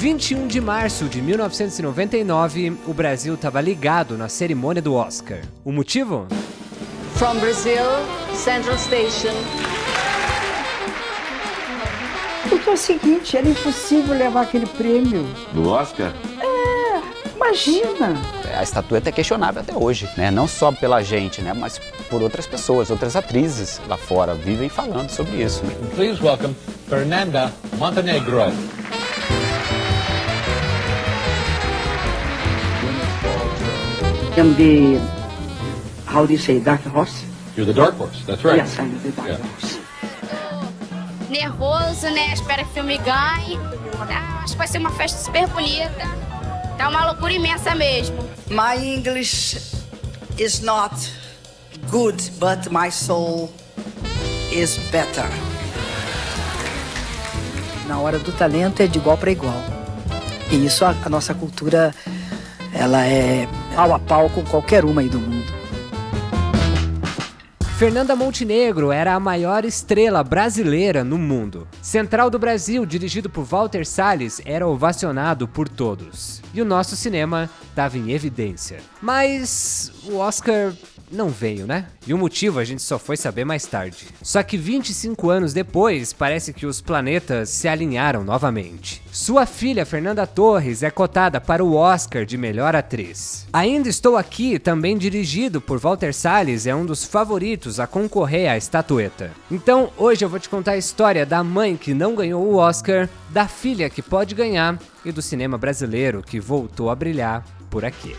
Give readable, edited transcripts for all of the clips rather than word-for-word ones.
21 de março de 1999, o Brasil estava ligado na cerimônia do Oscar. O motivo? From Brazil, Central Station. Porque é o seguinte, era impossível levar aquele prêmio. Do Oscar? Imagina! A estatueta é questionável até hoje, né? Não só pela gente, né? Mas por outras pessoas, outras atrizes lá fora vivem falando sobre isso. Please welcome Fernanda Montenegro. I'm the, how do you say, dark horse? You're the dark horse, that's right. Yes, I'm the dark horse. Nervoso, né? Espero que o filme ganhe. Acho que vai ser uma festa super bonita. Tá uma loucura imensa mesmo. My English is not good, but my soul is better. Na hora do talento é de igual para igual. E isso a nossa cultura, ela é pau a pau com qualquer uma aí do mundo. Fernanda Montenegro era a maior estrela brasileira no mundo. Central do Brasil, dirigido por Walter Salles, era ovacionado por todos. E o nosso cinema estava em evidência. Mas o Oscar não veio, né? E o motivo a gente só foi saber mais tarde. Só que 25 anos depois, parece que os planetas se alinharam novamente. Sua filha, Fernanda Torres, é cotada para o Oscar de melhor atriz. Ainda Estou Aqui, também dirigido por Walter Salles, é um dos favoritos a concorrer à estatueta. Então, hoje eu vou te contar a história da mãe que não ganhou o Oscar, da filha que pode ganhar e do cinema brasileiro que voltou a brilhar por aqui.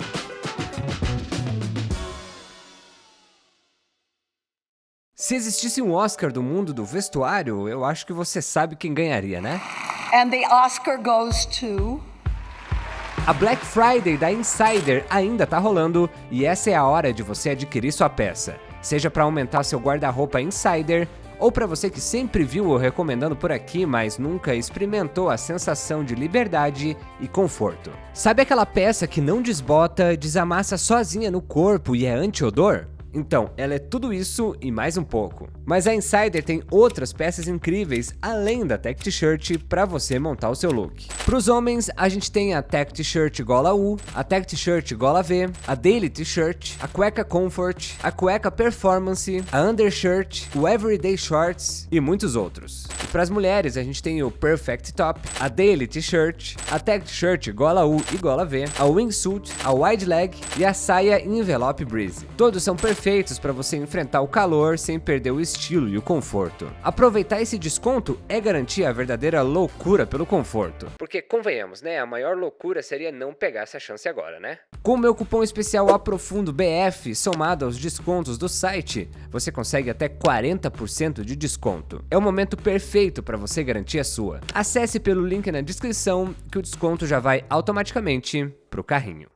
Se existisse um Oscar do mundo do vestuário, eu acho que você sabe quem ganharia, né? And the Oscar goes to... A Black Friday da Insider ainda tá rolando e essa é a hora de você adquirir sua peça. Seja para aumentar seu guarda-roupa Insider ou para você que sempre viu eu recomendando por aqui, mas nunca experimentou a sensação de liberdade e conforto. Sabe aquela peça que não desbota, desamassa sozinha no corpo e é anti-odor? Então, ela é tudo isso e mais um pouco. Mas a Insider tem outras peças incríveis além da Tech T-shirt para você montar o seu look. Para os homens, a gente tem a Tech T-shirt gola U, a Tech T-shirt gola V, a Daily T-shirt, a cueca Comfort, a cueca Performance, a Undershirt, o Everyday Shorts e muitos outros. E para as mulheres, a gente tem o Perfect Top, a Daily T-shirt, a Tech T-shirt gola U e gola V, a Wingsuit, a Wide Leg e a saia Envelope Breeze. Todos são perfeitos para você enfrentar o calor sem perder o estilo e o conforto. Aproveitar esse desconto é garantir a verdadeira loucura pelo conforto. Porque, convenhamos, né? A maior loucura seria não pegar essa chance agora, né? Com o meu cupom especial APROFUNDOBF, somado aos descontos do site, você consegue até 40% de desconto. É o momento perfeito para você garantir a sua. Acesse pelo link na descrição que o desconto já vai automaticamente pro carrinho.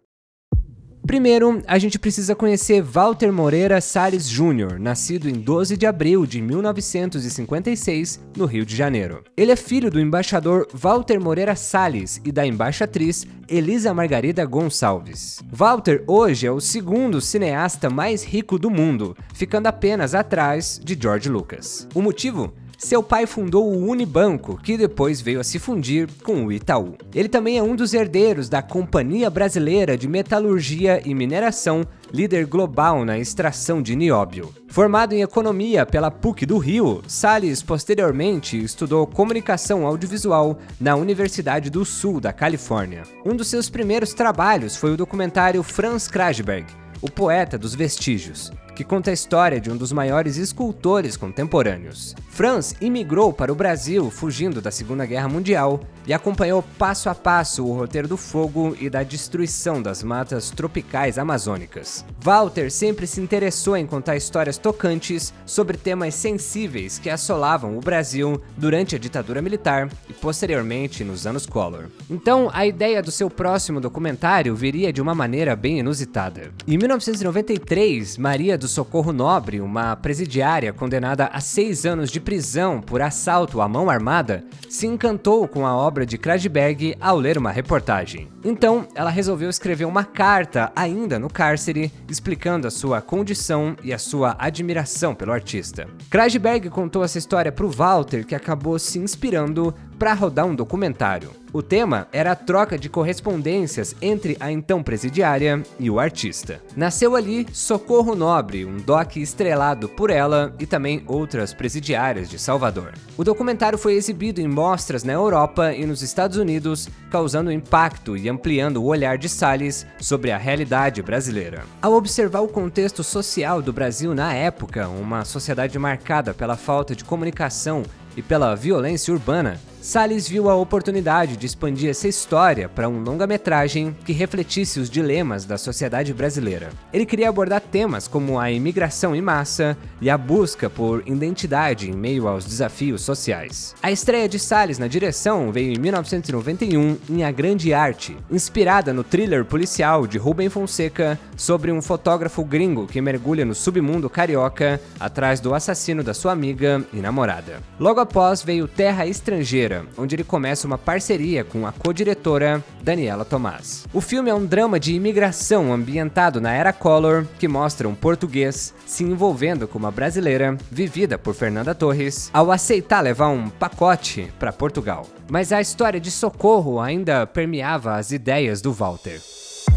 Primeiro, a gente precisa conhecer Walter Moreira Salles Jr., nascido em 12 de abril de 1956, no Rio de Janeiro. Ele é filho do embaixador Walter Moreira Salles e da embaixatriz Elisa Margarida Gonçalves. Walter hoje é o segundo cineasta mais rico do mundo, ficando apenas atrás de George Lucas. O motivo? Seu pai fundou o Unibanco, que depois veio a se fundir com o Itaú. Ele também é um dos herdeiros da Companhia Brasileira de Metalurgia e Mineração, líder global na extração de nióbio. Formado em economia pela PUC do Rio, Salles posteriormente estudou comunicação audiovisual na Universidade do Sul da Califórnia. Um dos seus primeiros trabalhos foi o documentário Franz Krajberg, o poeta dos vestígios, que conta a história de um dos maiores escultores contemporâneos. Franz imigrou para o Brasil fugindo da Segunda Guerra Mundial e acompanhou passo a passo o roteiro do fogo e da destruição das matas tropicais amazônicas. Walter sempre se interessou em contar histórias tocantes sobre temas sensíveis que assolavam o Brasil durante a ditadura militar e posteriormente nos anos Collor. Então, a ideia do seu próximo documentário viria de uma maneira bem inusitada. Em 1993, Maria do Socorro Nobre, uma presidiária condenada a 6 anos de prisão por assalto à mão armada, se encantou com a obra de Krajberg ao ler uma reportagem. Então, ela resolveu escrever uma carta, ainda no cárcere, explicando a sua condição e a sua admiração pelo artista. Krajberg contou essa história para o Walter, que acabou se inspirando para rodar um documentário. O tema era a troca de correspondências entre a então presidiária e o artista. Nasceu ali Socorro Nobre, um doc estrelado por ela e também outras presidiárias de Salvador. O documentário foi exibido em mostras na Europa e nos Estados Unidos, causando impacto e ampliando o olhar de Salles sobre a realidade brasileira. Ao observar o contexto social do Brasil na época, uma sociedade marcada pela falta de comunicação e pela violência urbana, Salles viu a oportunidade de expandir essa história para um longa-metragem que refletisse os dilemas da sociedade brasileira. Ele queria abordar temas como a imigração em massa e a busca por identidade em meio aos desafios sociais. A estreia de Salles na direção veio em 1991 em A Grande Arte, inspirada no thriller policial de Rubem Fonseca sobre um fotógrafo gringo que mergulha no submundo carioca atrás do assassino da sua amiga e namorada. Logo após veio Terra Estrangeira, onde ele começa uma parceria com a co-diretora Daniela Tomás. O filme é um drama de imigração ambientado na era Collor, que mostra um português se envolvendo com uma brasileira, vivida por Fernanda Torres, ao aceitar levar um pacote para Portugal. Mas a história de Socorro ainda permeava as ideias do Walter.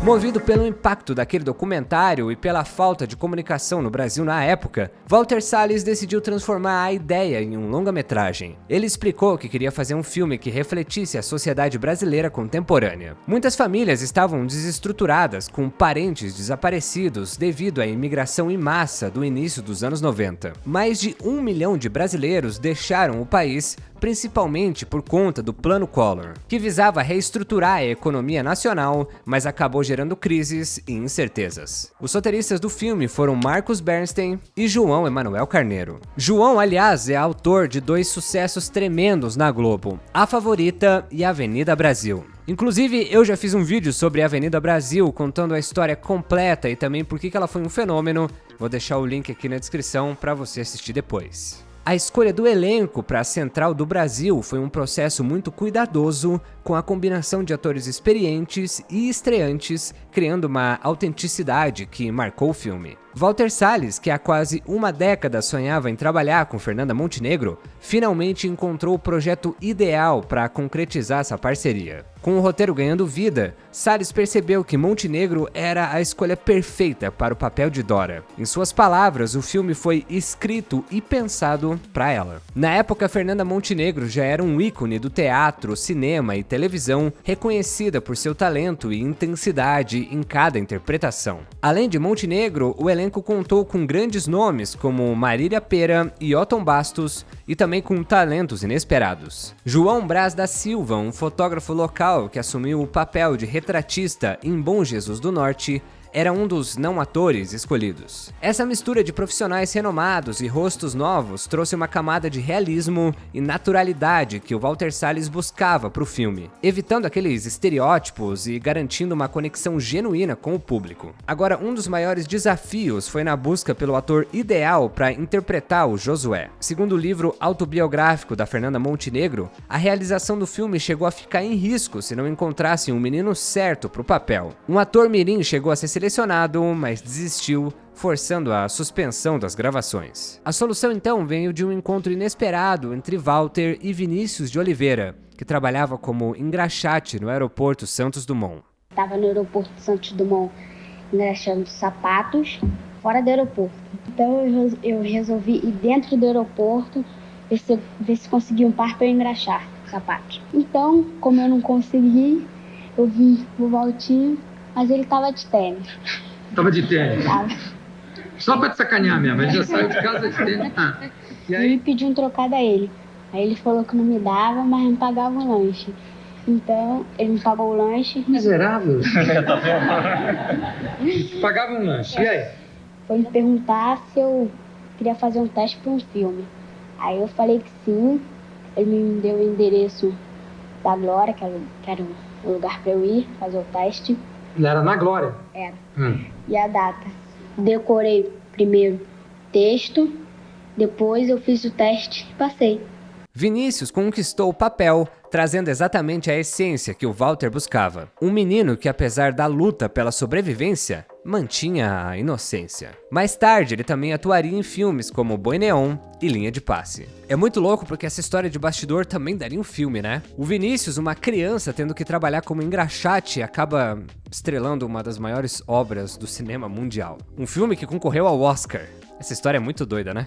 Movido pelo impacto daquele documentário e pela falta de comunicação no Brasil na época, Walter Salles decidiu transformar a ideia em um longa-metragem. Ele explicou que queria fazer um filme que refletisse a sociedade brasileira contemporânea. Muitas famílias estavam desestruturadas, com parentes desaparecidos devido à imigração em massa do início dos anos 90. Mais de 1 milhão de brasileiros deixaram o país, principalmente por conta do Plano Collor, que visava reestruturar a economia nacional, mas acabou gerando crises e incertezas. Os roteiristas do filme foram Marcos Bernstein e João Emanuel Carneiro. João, aliás, é autor de 2 sucessos tremendos na Globo, A Favorita e Avenida Brasil. Inclusive, eu já fiz um vídeo sobre a Avenida Brasil, contando a história completa e também por que ela foi um fenômeno. Vou deixar o link aqui na descrição para você assistir depois. A escolha do elenco para a Central do Brasil foi um processo muito cuidadoso, com a combinação de atores experientes e estreantes, criando uma autenticidade que marcou o filme. Walter Salles, que há quase uma década sonhava em trabalhar com Fernanda Montenegro, finalmente encontrou o projeto ideal para concretizar essa parceria. Com o roteiro ganhando vida, Salles percebeu que Montenegro era a escolha perfeita para o papel de Dora. Em suas palavras, o filme foi escrito e pensado para ela. Na época, Fernanda Montenegro já era um ícone do teatro, cinema e televisão, reconhecida por seu talento e intensidade em cada interpretação. Além de Montenegro, o elenco contou com grandes nomes como Marília Pera e Otton Bastos, e também com talentos inesperados. João Braz da Silva, um fotógrafo local que assumiu o papel de retratista em Bom Jesus do Norte, era um dos não atores escolhidos. Essa mistura de profissionais renomados e rostos novos trouxe uma camada de realismo e naturalidade que o Walter Salles buscava para o filme, evitando aqueles estereótipos e garantindo uma conexão genuína com o público. Agora, um dos maiores desafios foi na busca pelo ator ideal para interpretar o Josué. Segundo o livro autobiográfico da Fernanda Montenegro, a realização do filme chegou a ficar em risco se não encontrassem um menino certo para o papel. Um ator mirim chegou a ser selecionado, mas desistiu, forçando a suspensão das gravações. A solução então veio de um encontro inesperado entre Walter e Vinícius de Oliveira, que trabalhava como engraxate no aeroporto Santos Dumont. Estava no aeroporto Santos Dumont engraxando sapatos fora do aeroporto. Então eu resolvi ir dentro do aeroporto ver se conseguia um par para eu engraxar sapatos. Então, como eu não consegui, eu vi o Valtinho, mas ele tava de tênis. Tava de tênis? Tava. Só pra te sacanear mesmo, ele já saiu de casa de tênis. E aí? Eu pedi um trocado a ele. Aí ele falou que não me dava, mas me pagava o lanche. Então, ele me pagou o lanche. Miserável. Pagava um lanche, e aí? Foi me perguntar se eu queria fazer um teste para um filme. Aí eu falei que sim. Ele me deu o endereço da Glória, que era o lugar para eu ir fazer o teste. Era na Glória? Era. E a data. Decorei primeiro o texto, depois eu fiz o teste e passei. Vinícius conquistou o papel, trazendo exatamente a essência que o Walter buscava. Um menino que, apesar da luta pela sobrevivência, mantinha a inocência. Mais tarde, ele também atuaria em filmes como Boi Neon e Linha de Passe. É muito louco porque essa história de bastidor também daria um filme, né? O Vinícius, uma criança tendo que trabalhar como engraxate, acaba estrelando uma das maiores obras do cinema mundial. Um filme que concorreu ao Oscar. Essa história é muito doida, né?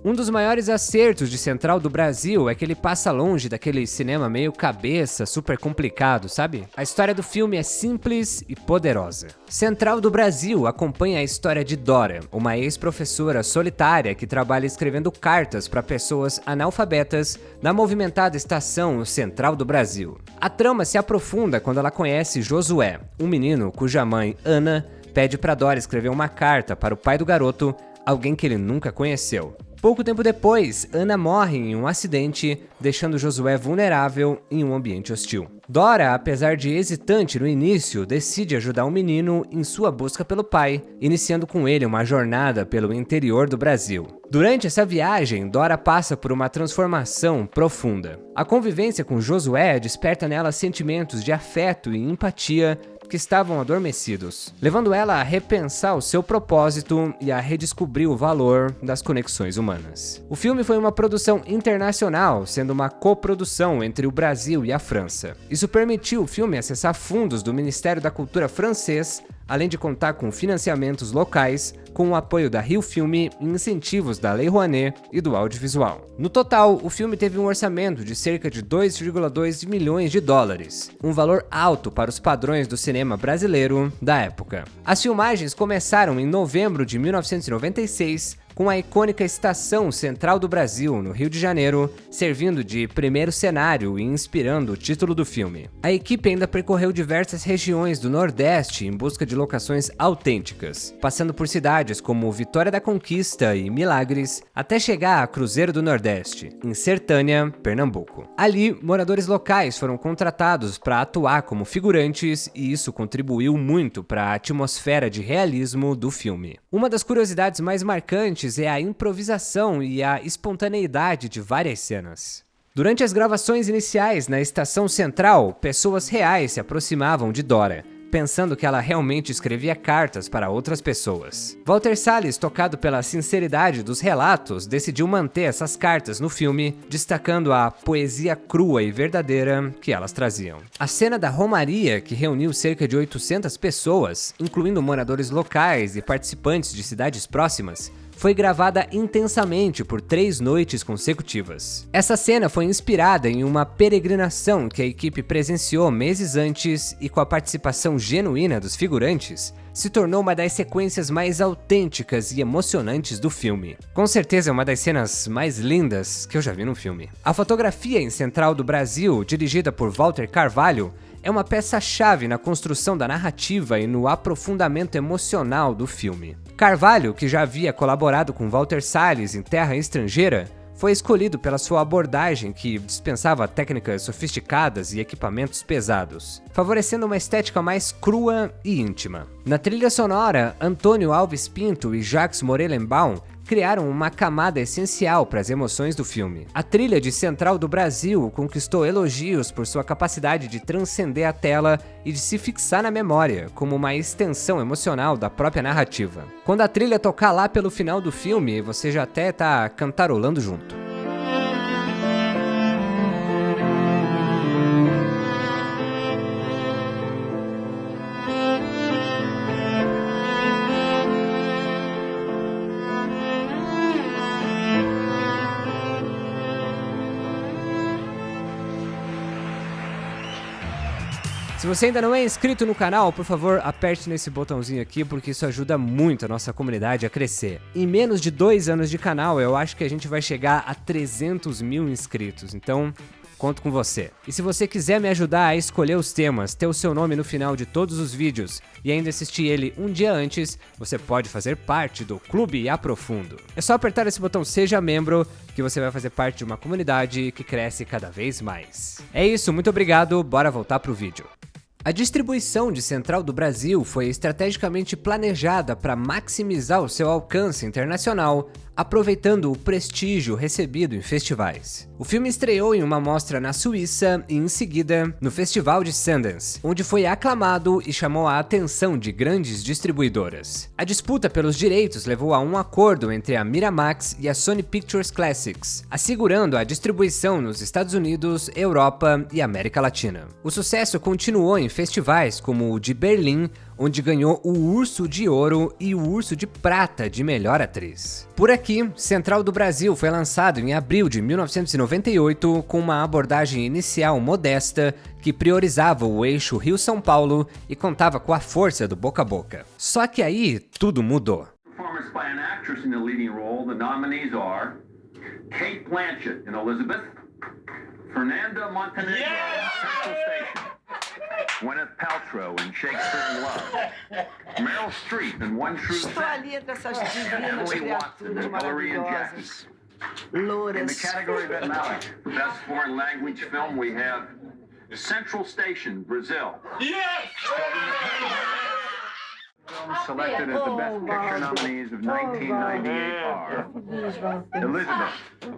Um dos maiores acertos de Central do Brasil é que ele passa longe daquele cinema meio cabeça, super complicado, sabe? A história do filme é simples e poderosa. Central do Brasil acompanha a história de Dora, uma ex-professora solitária que trabalha escrevendo cartas para pessoas analfabetas na movimentada estação Central do Brasil. A trama se aprofunda quando ela conhece Josué, um menino cuja mãe, Ana, pede para Dora escrever uma carta para o pai do garoto, alguém que ele nunca conheceu. Pouco tempo depois, Ana morre em um acidente, deixando Josué vulnerável em um ambiente hostil. Dora, apesar de hesitante no início, decide ajudar o menino em sua busca pelo pai, iniciando com ele uma jornada pelo interior do Brasil. Durante essa viagem, Dora passa por uma transformação profunda. A convivência com Josué desperta nela sentimentos de afeto e empatia que estavam adormecidos, levando ela a repensar o seu propósito e a redescobrir o valor das conexões humanas. O filme foi uma produção internacional, sendo uma coprodução entre o Brasil e a França. Isso permitiu o filme acessar fundos do Ministério da Cultura francês, além de contar com financiamentos locais, com o apoio da Rio Filme e incentivos da Lei Rouanet e do audiovisual. No total, o filme teve um orçamento de cerca de 2,2 milhões de dólares, um valor alto para os padrões do cinema brasileiro da época. As filmagens começaram em novembro de 1996, com a icônica Estação Central do Brasil, no Rio de Janeiro, servindo de primeiro cenário e inspirando o título do filme. A equipe ainda percorreu diversas regiões do Nordeste em busca de locações autênticas, passando por cidades como Vitória da Conquista e Milagres, até chegar a Cruzeiro do Nordeste, em Sertânia, Pernambuco. Ali, moradores locais foram contratados para atuar como figurantes e isso contribuiu muito para a atmosfera de realismo do filme. Uma das curiosidades mais marcantes é a improvisação e a espontaneidade de várias cenas. Durante as gravações iniciais na Estação Central, pessoas reais se aproximavam de Dora, pensando que ela realmente escrevia cartas para outras pessoas. Walter Salles, tocado pela sinceridade dos relatos, decidiu manter essas cartas no filme, destacando a poesia crua e verdadeira que elas traziam. A cena da Romaria, que reuniu cerca de 800 pessoas, incluindo moradores locais e participantes de cidades próximas, foi gravada intensamente por 3 noites consecutivas. Essa cena foi inspirada em uma peregrinação que a equipe presenciou meses antes e, com a participação genuína dos figurantes, se tornou uma das sequências mais autênticas e emocionantes do filme. Com certeza é uma das cenas mais lindas que eu já vi no filme. A fotografia em Central do Brasil, dirigida por Walter Carvalho, é uma peça-chave na construção da narrativa e no aprofundamento emocional do filme. Carvalho, que já havia colaborado com Walter Salles em Terra Estrangeira, foi escolhido pela sua abordagem que dispensava técnicas sofisticadas e equipamentos pesados, favorecendo uma estética mais crua e íntima. Na trilha sonora, Antônio Alves Pinto e Jacques Morelenbaum criaram uma camada essencial para as emoções do filme. A trilha de Central do Brasil conquistou elogios por sua capacidade de transcender a tela e de se fixar na memória, como uma extensão emocional da própria narrativa. Quando a trilha tocar lá pelo final do filme, você já até tá cantarolando junto. Se você ainda não é inscrito no canal, por favor, aperte nesse botãozinho aqui, porque isso ajuda muito a nossa comunidade a crescer. Em menos de 2 anos de canal, eu acho que a gente vai chegar a 300 mil inscritos, então conto com você. E se você quiser me ajudar a escolher os temas, ter o seu nome no final de todos os vídeos e ainda assistir ele um dia antes, você pode fazer parte do Clube Aprofundo. É só apertar esse botão Seja Membro, que você vai fazer parte de uma comunidade que cresce cada vez mais. É isso, muito obrigado, bora voltar pro vídeo. A distribuição de Central do Brasil foi estrategicamente planejada para maximizar o seu alcance internacional, aproveitando o prestígio recebido em festivais. O filme estreou em uma mostra na Suíça e, em seguida, no Festival de Sundance, onde foi aclamado e chamou a atenção de grandes distribuidoras. A disputa pelos direitos levou a um acordo entre a Miramax e a Sony Pictures Classics, assegurando a distribuição nos Estados Unidos, Europa e América Latina. O sucesso continuou em festivais como o de Berlim, onde ganhou o Urso de Ouro e o Urso de Prata de Melhor Atriz. Por aqui, Central do Brasil foi lançado em abril de 1998 com uma abordagem inicial modesta que priorizava o eixo Rio-São Paulo e contava com a força do boca a boca. Só que aí tudo mudou. Cate Blanchett in Elizabeth, Fernanda Montenegro in Central Station, Gwyneth Paltrow in Shakespeare in Love, Meryl Streep in One True Sense, Emily Watson in Hillary and Jackie. In the category of Malik, Best Foreign Language Film, we have Central Station, Brazil. Yes! Films selected as the Best Picture nominees of 1998 are Elizabeth,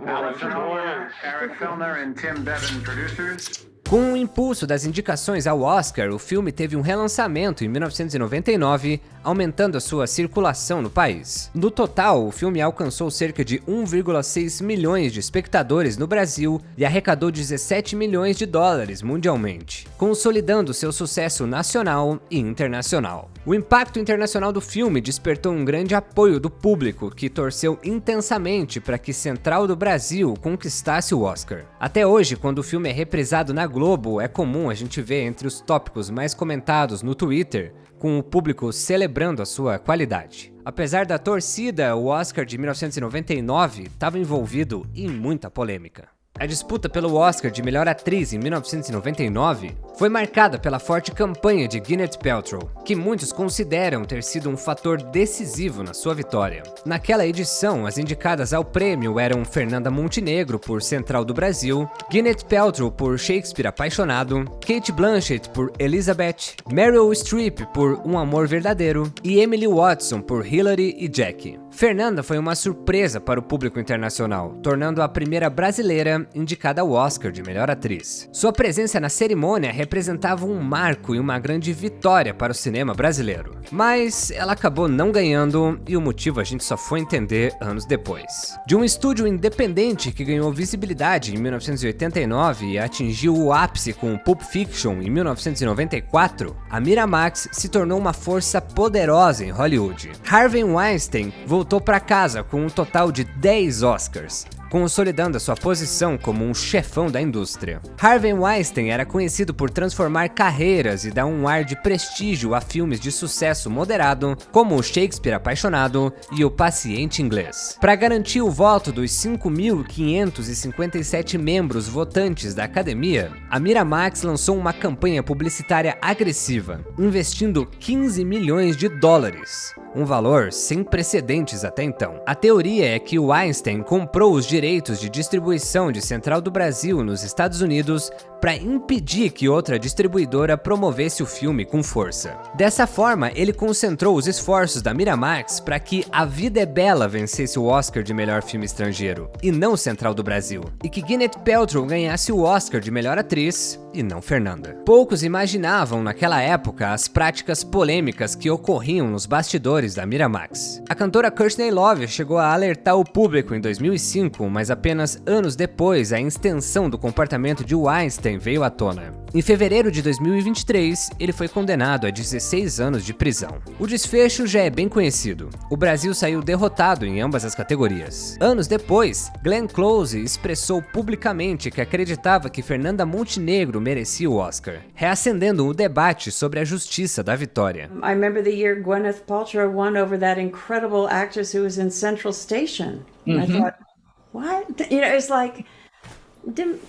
Alison Moore, Eric Filner, and Tim Bevan, producers. Com o impulso das indicações ao Oscar, o filme teve um relançamento em 1999, aumentando a sua circulação no país. No total, o filme alcançou cerca de 1,6 milhões de espectadores no Brasil e arrecadou 17 milhões de dólares mundialmente, consolidando seu sucesso nacional e internacional. O impacto internacional do filme despertou um grande apoio do público, que torceu intensamente para que Central do Brasil conquistasse o Oscar. Até hoje, quando o filme é reprisado na Globo, é comum a gente ver entre os tópicos mais comentados no Twitter, com o público celebrando a sua qualidade. Apesar da torcida, o Oscar de 1999 estava envolvido em muita polêmica. A disputa pelo Oscar de Melhor Atriz em 1999 foi marcada pela forte campanha de Gwyneth Paltrow, que muitos consideram ter sido um fator decisivo na sua vitória. Naquela edição, as indicadas ao prêmio eram Fernanda Montenegro por Central do Brasil, Gwyneth Paltrow por Shakespeare Apaixonado, Cate Blanchett por Elizabeth, Meryl Streep por Um Amor Verdadeiro e Emily Watson por Hillary e Jackie. Fernanda foi uma surpresa para o público internacional, tornando a primeira brasileira indicada ao Oscar de Melhor Atriz. Sua presença na cerimônia representava um marco e uma grande vitória para o cinema brasileiro. Mas ela acabou não ganhando e o motivo a gente só foi entender anos depois. De um estúdio independente que ganhou visibilidade em 1989 e atingiu o ápice com Pulp Fiction em 1994, a Miramax se tornou uma força poderosa em Hollywood. Harvey Weinstein voltou para casa com um total de 10 Oscars, consolidando a sua posição como um chefão da indústria. Harvey Weinstein era conhecido por transformar carreiras e dar um ar de prestígio a filmes de sucesso moderado, como o Shakespeare Apaixonado e O Paciente Inglês. Para garantir o voto dos 5.557 membros votantes da academia, a Miramax lançou uma campanha publicitária agressiva, investindo 15 milhões de dólares. Um valor sem precedentes até então. A teoria é que o Weinstein comprou os direitos de distribuição de Central do Brasil nos Estados Unidos para impedir que outra distribuidora promovesse o filme com força. Dessa forma, ele concentrou os esforços da Miramax para que A Vida é Bela vencesse o Oscar de melhor filme estrangeiro, e não Central do Brasil, e que Gwyneth Paltrow ganhasse o Oscar de melhor atriz, e não Fernanda. Poucos imaginavam naquela época as práticas polêmicas que ocorriam nos bastidores da Miramax. A cantora Courtney Love chegou a alertar o público em 2005, mas apenas anos depois a extensão do comportamento de Weinstein veio à tona. Em fevereiro de 2023, ele foi condenado a 16 anos de prisão. O desfecho já é bem conhecido. O Brasil saiu derrotado em ambas as categorias. Anos depois, Glenn Close expressou publicamente que acreditava que Fernanda Montenegro merecia o Oscar, reacendendo o debate sobre a justiça da vitória. I remember the year Gwyneth Paltrow won over that incredible actress who was in Central Station. I thought, what? You know, it's like,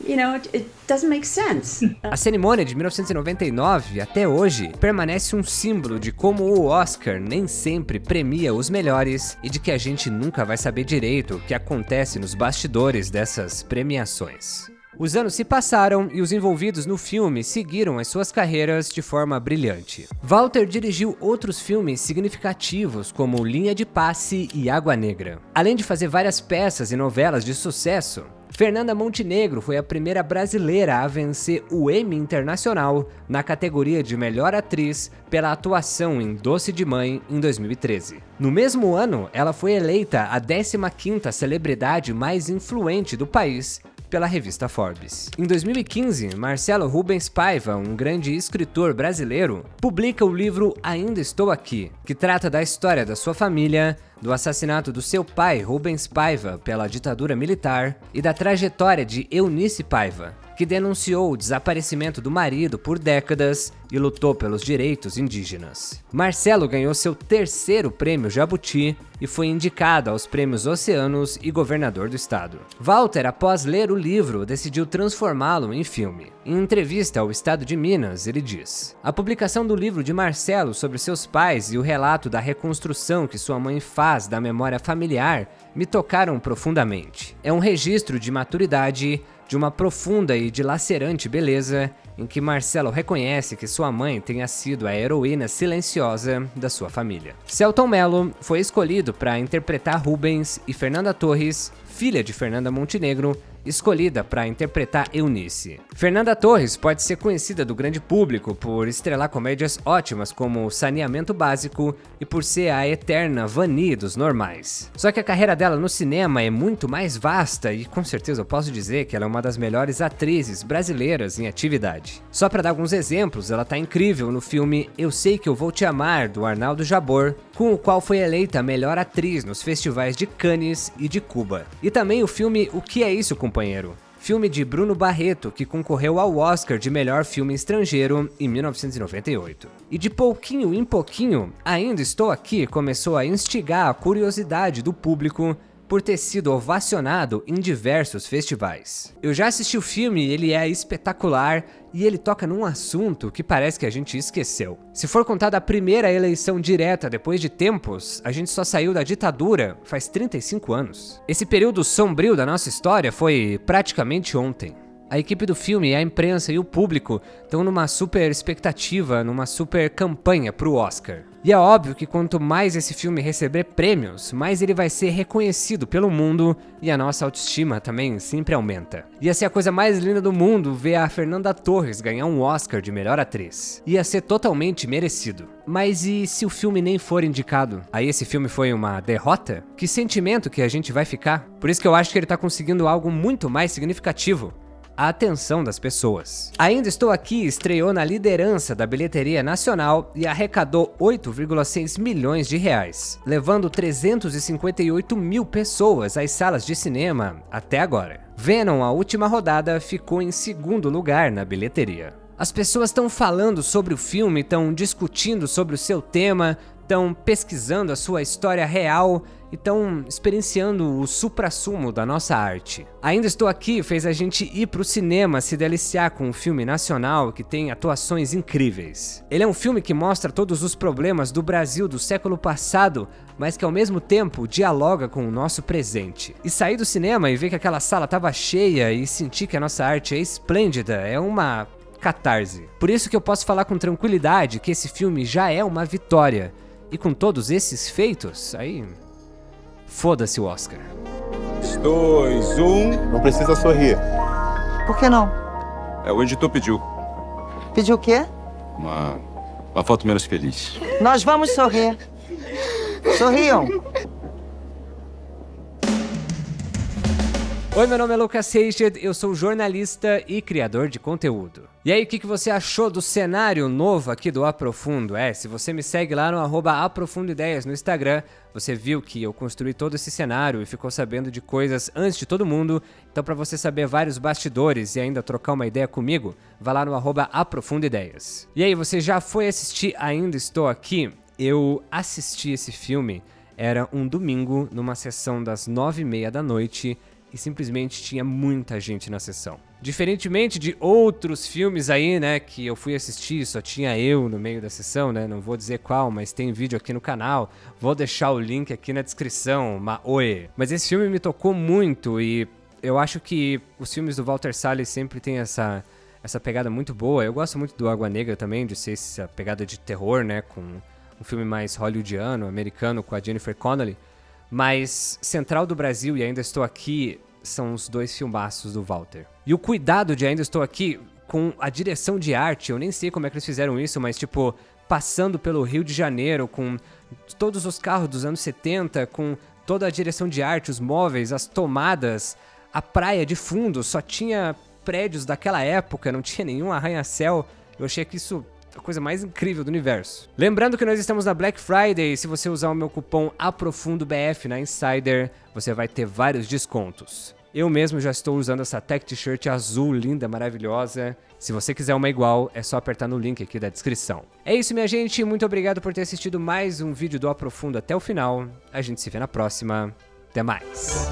you know, it doesn't make sense. A cerimônia de 1999, até hoje, permanece um símbolo de como o Oscar nem sempre premia os melhores e de que a gente nunca vai saber direito o que acontece nos bastidores dessas premiações. Os anos se passaram e os envolvidos no filme seguiram as suas carreiras de forma brilhante. Walter dirigiu outros filmes significativos como Linha de Passe e Água Negra. Além de fazer várias peças e novelas de sucesso, Fernanda Montenegro foi a primeira brasileira a vencer o Emmy Internacional na categoria de Melhor Atriz pela atuação em Doce de Mãe em 2013. No mesmo ano, ela foi eleita a 15ª celebridade mais influente do país pela revista Forbes. Em 2015, Marcelo Rubens Paiva, um grande escritor brasileiro, publica o livro Ainda Estou Aqui, que trata da história da sua família, do assassinato do seu pai, Rubens Paiva, pela ditadura militar e da trajetória de Eunice Paiva, que denunciou o desaparecimento do marido por décadas e lutou pelos direitos indígenas. Marcelo ganhou seu 3º prêmio Jabuti e foi indicado aos prêmios Oceanos e governador do estado. Walter, após ler o livro, decidiu transformá-lo em filme. Em entrevista ao Estado de Minas, ele diz: "A publicação do livro de Marcelo sobre seus pais e o relato da reconstrução que sua mãe faz da memória familiar me tocaram profundamente. É um registro de maturidade, de uma profunda e dilacerante beleza, em que Marcelo reconhece que sua mãe tenha sido a heroína silenciosa da sua família." Selton Mello foi escolhido para interpretar Rubens e Fernanda Torres, filha de Fernanda Montenegro, escolhida para interpretar Eunice. Fernanda Torres pode ser conhecida do grande público por estrelar comédias ótimas como Saneamento Básico e por ser a eterna Vani dos normais. Só que a carreira dela no cinema é muito mais vasta e com certeza eu posso dizer que ela é uma das melhores atrizes brasileiras em atividade. Só para dar alguns exemplos, ela tá incrível no filme Eu Sei Que Eu Vou Te Amar, do Arnaldo Jabor, com o qual foi eleita a melhor atriz nos festivais de Cannes e de Cuba. E também o filme O Que É Isso, Companheiro? Filme de Bruno Barreto, que concorreu ao Oscar de melhor filme estrangeiro em 1998. E de pouquinho em pouquinho, Ainda Estou Aqui começou a instigar a curiosidade do público por ter sido ovacionado em diversos festivais. Eu já assisti o filme, ele é espetacular e ele toca num assunto que parece que a gente esqueceu. Se for contar da primeira eleição direta depois de tempos, a gente só saiu da ditadura faz 35 anos. Esse período sombrio da nossa história foi praticamente ontem. A equipe do filme, a imprensa e o público estão numa super expectativa, numa super campanha pro Oscar. E é óbvio que quanto mais esse filme receber prêmios, mais ele vai ser reconhecido pelo mundo e a nossa autoestima também sempre aumenta. Ia ser a coisa mais linda do mundo ver a Fernanda Torres ganhar um Oscar de melhor atriz. Ia ser totalmente merecido. Mas e se o filme nem for indicado? Aí esse filme foi uma derrota? Que sentimento que a gente vai ficar? Por isso que eu acho que ele tá conseguindo algo muito mais significativo: a atenção das pessoas. Ainda Estou Aqui estreou na liderança da bilheteria nacional e arrecadou 8,6 milhões de reais, levando 358 mil pessoas às salas de cinema até agora. Venom, a última rodada, ficou em 2º lugar na bilheteria. As pessoas estão falando sobre o filme, estão discutindo sobre o seu tema, estão pesquisando a sua história real e estão experienciando o suprassumo da nossa arte. Ainda Estou Aqui fez a gente ir pro cinema se deliciar com um filme nacional que tem atuações incríveis. Ele é um filme que mostra todos os problemas do Brasil do século passado, mas que ao mesmo tempo dialoga com o nosso presente. E sair do cinema e ver que aquela sala estava cheia e sentir que a nossa arte é esplêndida é uma catarse. Por isso que eu posso falar com tranquilidade que esse filme já é uma vitória. E com todos esses feitos, aí foda-se o Oscar. 2, 1. Não precisa sorrir. Por que não? O editor pediu. Pediu o quê? Uma foto menos feliz. Nós vamos sorrir. Sorriam. Oi, meu nome é Lucas Seixas, eu sou jornalista e criador de conteúdo. E aí, o que você achou do cenário novo aqui do Aprofundo? Se você me segue lá no @aprofundoideias no Instagram, você viu que eu construí todo esse cenário e ficou sabendo de coisas antes de todo mundo. Então, para você saber vários bastidores e ainda trocar uma ideia comigo, vá lá no @aprofundoideias. E aí, você já foi assistir Ainda Estou Aqui? Eu assisti esse filme, era um domingo, numa sessão das 9h30 da noite, e simplesmente tinha muita gente na sessão. Diferentemente de outros filmes aí, né, que eu fui assistir, só tinha eu no meio da sessão, né, não vou dizer qual, mas tem vídeo aqui no canal, vou deixar o link aqui na descrição, Maoe. Mas esse filme me tocou muito e Eu acho que os filmes do Walter Salles sempre tem essa pegada muito boa. Eu gosto muito do Água Negra também, de ser essa pegada de terror, né? Com um filme mais hollywoodiano, americano, com a Jennifer Connelly. Mas Central do Brasil e Ainda Estou Aqui são os 2 filmaços do Walter. E o cuidado de Ainda Estou Aqui com a direção de arte, eu nem sei como é que eles fizeram isso, mas tipo, passando pelo Rio de Janeiro, com todos os carros dos anos 70, com toda a direção de arte, os móveis, as tomadas, a praia de fundo, só tinha prédios daquela época, não tinha nenhum arranha-céu. Eu achei que isso é a coisa mais incrível do universo. Lembrando que nós estamos na Black Friday, e se você usar o meu cupom APROFUNDOBF na Insider, você vai ter vários descontos. Eu mesmo já estou usando essa tech t-shirt azul, linda, maravilhosa. Se você quiser uma igual, é só apertar no link aqui da descrição. É isso, minha gente. Muito obrigado por ter assistido mais um vídeo do Aprofundo até o final. A gente se vê na próxima. Até mais.